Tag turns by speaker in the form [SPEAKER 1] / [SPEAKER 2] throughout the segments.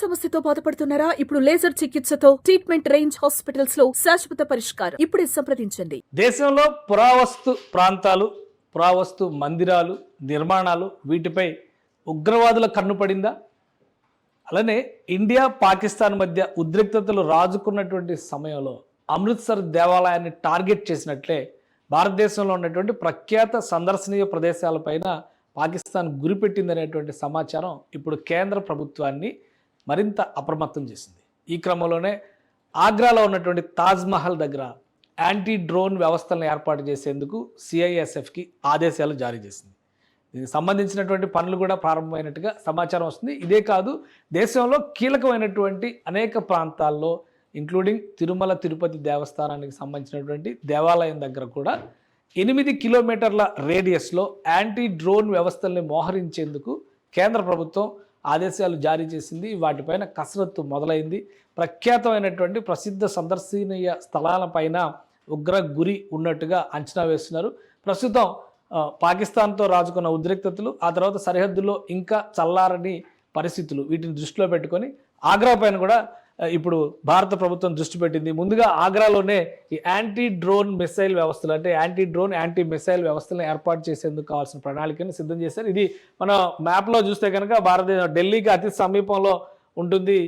[SPEAKER 1] సమస్యతో బాధపడుతున్నారా? ఇప్పుడు లేజర్ చికిత్సతో ట్రీట్మెంట్ రేంజ్ హాస్పిటల్స్ లో శాశ్వత పరిష్కారం. ఇప్పుడే సంప్రదించండి.
[SPEAKER 2] దేశంలో పురావస్తు ప్రాంతాలు, పురావస్తు మందిరాలు, నిర్మాణాలు వీటిపై ఉగ్రవాదుల కన్ను పడిందా? అలానే ఇండియా పాకిస్తాన్ మధ్య ఉద్రిక్తతలు రాజుకున్నటువంటి సమయంలో అమృత్సర్ దేవాలయాన్ని టార్గెట్ చేసినట్లే భారతదేశంలో ఉన్నటువంటి ప్రఖ్యాత సందర్శనీయ ప్రదేశాలపైన పాకిస్తాన్ గురిపెట్టిందనేటువంటి సమాచారం ఇప్పుడు కేంద్ర ప్రభుత్వాన్ని మరింత అప్రమత్తం చేసింది. ఈ క్రమంలోనే ఆగ్రాలో ఉన్నటువంటి తాజ్మహల్ దగ్గర యాంటీ డ్రోన్ వ్యవస్థలను ఏర్పాటు చేసేందుకు సిఐఎస్ఎఫ్కి ఆదేశాలు జారీ చేసింది. దీనికి సంబంధించినటువంటి పనులు కూడా ప్రారంభమైనట్టుగా సమాచారం వస్తుంది. ఇదే కాదు, దేశంలో కీలకమైనటువంటి అనేక ప్రాంతాల్లో ఇంక్లూడింగ్ తిరుమల తిరుపతి దేవస్థానానికి సంబంధించినటువంటి దేవాలయం దగ్గర కూడా 8 కిలోమీటర్ల రేడియస్లో యాంటీ డ్రోన్ వ్యవస్థల్ని మోహరించేందుకు కేంద్ర ప్రభుత్వం ఆదేశాలు జారీ చేసింది. వాటిపైన కసరత్తు మొదలైంది. ప్రఖ్యాతమైనటువంటి ప్రసిద్ధ సందర్శనీయ స్థలాలపైన ఉగ్ర గురి ఉన్నట్టుగా అంచనా వేస్తున్నారు. ప్రస్తుతం పాకిస్తాన్తో రాజుకున్న ఉద్రిక్తతలు, ఆ తర్వాత సరిహద్దులో ఇంకా చల్లారని పరిస్థితులు, వీటిని దృష్టిలో పెట్టుకొని ఆగ్రా పైన కూడా ఇప్పుడు భారత ప్రభుత్వం దృష్టి పెట్టింది. ముందుగా ఆగ్రాలోనే ఈ యాంటీ డ్రోన్ మిసైల్ వ్యవస్థలు, అంటే యాంటీ డ్రోన్ యాంటీ మిసైల్ వ్యవస్థలను ఏర్పాటు చేసేందుకు కావాల్సిన ప్రణాళికను సిద్ధం చేశారు. ఇది మనం మ్యాప్లో చూస్తే కనుక భారతదేశం ఢిల్లీకి అతి సమీపంలో ఉంటుంది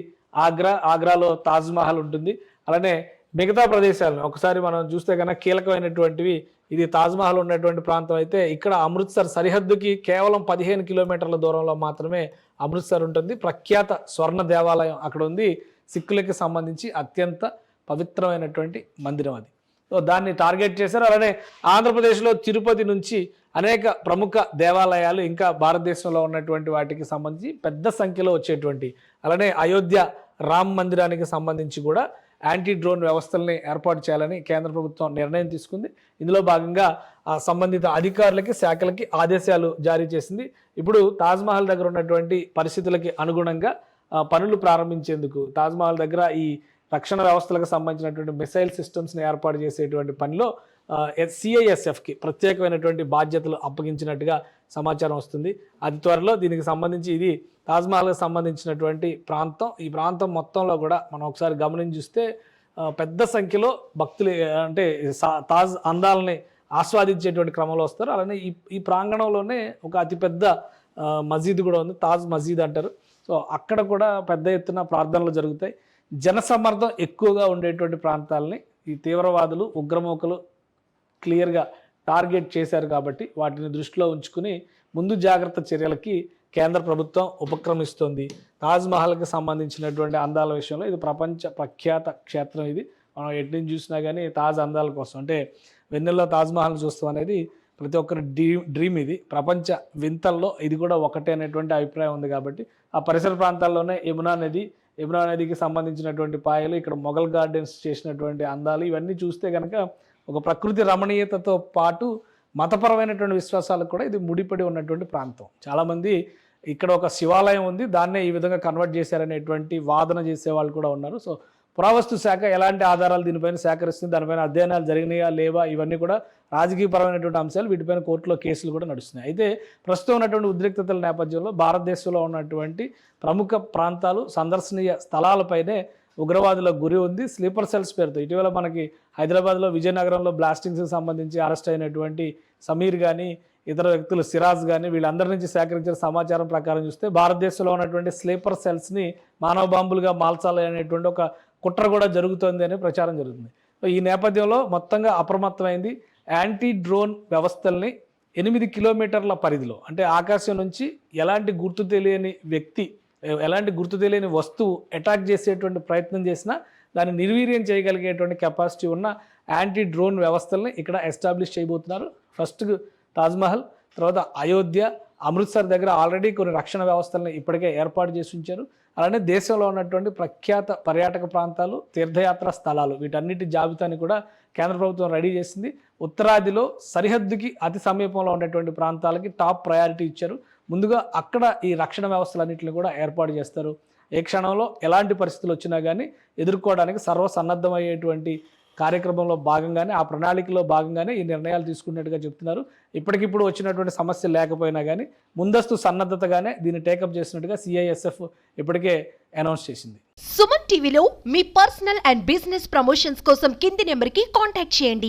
[SPEAKER 2] ఆగ్రాలో తాజ్మహల్ ఉంటుంది. అలానే మిగతా ప్రదేశాలను ఒకసారి మనం చూస్తే కనుక కీలకమైనటువంటివి, ఇది తాజ్మహల్ ఉన్నటువంటి ప్రాంతం అయితే ఇక్కడ అమృత్సర్ సరిహద్దుకి కేవలం 15 కిలోమీటర్ల దూరంలో మాత్రమే అమృత్సర్ ఉంటుంది. ప్రఖ్యాత స్వర్ణ దేవాలయం అక్కడ ఉంది. సిక్కులకి సంబంధించి అత్యంత పవిత్రమైనటువంటి మందిరం అది. సో దాన్ని టార్గెట్ చేశారు. అలానే ఆంధ్రప్రదేశ్లో తిరుపతి నుంచి అనేక ప్రముఖ దేవాలయాలు, ఇంకా భారతదేశంలో ఉన్నటువంటి వాటికి సంబంధించి పెద్ద సంఖ్యలో వచ్చేటువంటి, అలానే అయోధ్య రామ్ మందిరానికి సంబంధించి కూడా యాంటీ డ్రోన్ వ్యవస్థల్ని ఏర్పాటు చేయాలని కేంద్ర ప్రభుత్వం నిర్ణయం తీసుకుంది. ఇందులో భాగంగా సంబంధిత అధికారులకి, శాఖలకి ఆదేశాలు జారీ చేసింది. ఇప్పుడు తాజ్మహల్ దగ్గర ఉన్నటువంటి పరిస్థితులకి అనుగుణంగా పనులు ప్రారంభించేందుకు తాజ్మహల్ దగ్గర ఈ రక్షణ వ్యవస్థలకు సంబంధించినటువంటి మిసైల్ సిస్టమ్స్ని ఏర్పాటు చేసేటువంటి పనిలో సిఐఎస్ఎఫ్కి ప్రత్యేకమైనటువంటి బాధ్యతలు అప్పగించినట్టుగా సమాచారం వస్తుంది. అతి త్వరలో దీనికి సంబంధించి, ఇది తాజ్మహల్కి సంబంధించినటువంటి ప్రాంతం, ఈ ప్రాంతం మొత్తంలో కూడా మనం ఒకసారి గమనించి చూస్తే పెద్ద సంఖ్యలో భక్తులు, అంటే తాజ్ అందాలని ఆస్వాదించేటువంటి క్రమంలో వస్తారు. అలానే ఈ ప్రాంగణంలోనే ఒక అతిపెద్ద మసీద్ కూడా ఉంది, తాజ్ మసీద్ అంటారు. సో అక్కడ కూడా పెద్ద ఎత్తున ప్రార్థనలు జరుగుతాయి. జనసమ్మర్దం ఎక్కువగా ఉండేటువంటి ప్రాంతాలని ఈ తీవ్రవాదులు, ఉగ్రమూకలు క్లియర్గా టార్గెట్ చేశారు. కాబట్టి వాటిని దృష్టిలో ఉంచుకుని ముందు జాగ్రత్త చర్యలకి కేంద్ర ప్రభుత్వం ఉపక్రమిస్తుంది. తాజ్మహల్కి సంబంధించినటువంటి అందాల విషయంలో ఇది ప్రపంచ ప్రఖ్యాత క్షేత్రం. ఇది మనం ఎటు నుంచి చూసినా కానీ తాజ్ అందాల కోసం, అంటే వెన్నెల్లో తాజ్మహల్ చూస్తాం అనేది ప్రతి ఒక్కరి డ్రీమ్. ఇది ప్రపంచ వింతల్లో ఇది కూడా ఒకటే అనేటువంటి అభిప్రాయం ఉంది. కాబట్టి ఆ పరిసర ప్రాంతాల్లోనే యమునా నదికి సంబంధించినటువంటి పాయలు, ఇక్కడ మొఘల్ గార్డెన్స్ చేసినటువంటి అందాలు, ఇవన్నీ చూస్తే కనుక ఒక ప్రకృతి రమణీయతతో పాటు మతపరమైనటువంటి విశ్వాసాలకు కూడా ఇది ముడిపడి ఉన్నటువంటి ప్రాంతం. చాలామంది ఇక్కడ ఒక శివాలయం ఉంది, దాన్నే ఈ విధంగా కన్వర్ట్ చేశారనేటువంటి వాదన చేసే వాళ్ళు కూడా ఉన్నారు. సో పురావస్తు శాఖ ఎలాంటి ఆధారాలు దీనిపైన సేకరిస్తుంది, దానిపైన అధ్యయనాలు జరిగినాయా లేవా, ఇవన్నీ కూడా రాజకీయపరమైనటువంటి అంశాలు. వీటిపైన కోర్టులో కేసులు కూడా నడుస్తున్నాయి. అయితే ప్రస్తుతం ఉన్నటువంటి ఉద్రిక్తతల నేపథ్యంలో భారతదేశంలో ఉన్నటువంటి ప్రముఖ ప్రాంతాలు, సందర్శనీయ స్థలాలపైనే ఉగ్రవాదుల గురి ఉంది. స్లీపర్ సెల్స్ పేరుతో ఇటీవల మనకి హైదరాబాద్లో విజయనగరంలో బ్లాస్టింగ్స్కి సంబంధించి అరెస్ట్ అయినటువంటి సమీర్ కానీ, ఇతర వ్యక్తులు సిరాజ్ కానీ, వీళ్ళందరి నుంచి సేకరించిన సమాచారం ప్రకారం చూస్తే భారతదేశంలో ఉన్నటువంటి స్లీపర్ సెల్స్ని మానవ బాంబులుగా మార్చాలి అనేటువంటి ఒక కుట్ర కూడా జరుగుతోంది అనే ప్రచారం జరుగుతుంది. ఈ నేపథ్యంలో మొత్తంగా అప్రమత్తమైంది. యాంటీ డ్రోన్ వ్యవస్థల్ని 8 కిలోమీటర్ల పరిధిలో, అంటే ఆకాశం నుంచి ఎలాంటి గుర్తు తెలియని వ్యక్తి, ఎలాంటి గుర్తు తెలియని వస్తువు అటాక్ చేసేటువంటి ప్రయత్నం చేసినా దాన్ని నిర్వీర్యం చేయగలిగేటువంటి కెపాసిటీ ఉన్న యాంటీ డ్రోన్ వ్యవస్థల్ని ఇక్కడ ఎస్టాబ్లిష్ చేయబోతున్నారు. ఫస్ట్ తాజ్మహల్, తర్వాత అయోధ్య, అమృత్సర్ దగ్గర ఆల్రెడీ కొన్ని రక్షణ వ్యవస్థలను ఇప్పటికే ఏర్పాటు చేసి ఉంచారు. అలానే దేశంలో ఉన్నటువంటి ప్రఖ్యాత పర్యాటక ప్రాంతాలు, తీర్థయాత్ర స్థలాలు, వీటన్నిటి జాబితాని కూడా కేంద్ర ప్రభుత్వం రెడీ చేసింది. ఉత్తరాదిలో సరిహద్దుకి అతి సమీపంలో ఉన్నటువంటి ప్రాంతాలకి టాప్ ప్రయారిటీ ఇచ్చారు. ముందుగా అక్కడ ఈ రక్షణ వ్యవస్థలన్నింటినీ కూడా ఏర్పాటు చేస్తారు. ఏ క్షణంలో ఎలాంటి పరిస్థితులు వచ్చినా కానీ ఎదుర్కోవడానికి సర్వసన్నద్ధమయ్యేటువంటి కార్యక్రమంలో భాగంగానే, ఆ ప్రణాళికలో భాగంగానే ఈ నిర్ణయాలు తీసుకున్నట్టుగా చెప్తున్నారు. ఇప్పటికిప్పుడు వచ్చినటువంటి సమస్య లేకపోయినా కానీ ముందస్తు సన్నద్ధతగానే దీన్ని టేకప్ చేసినట్టుగా CISF ఇప్పటికే అనౌన్స్ చేసింది.
[SPEAKER 3] సుమన్ టీవీలో మీ పర్సనల్ అండ్ బిజినెస్ ప్రమోషన్స్ కోసం కింది నెంబర్కి కాంటాక్ట్ చేయండి.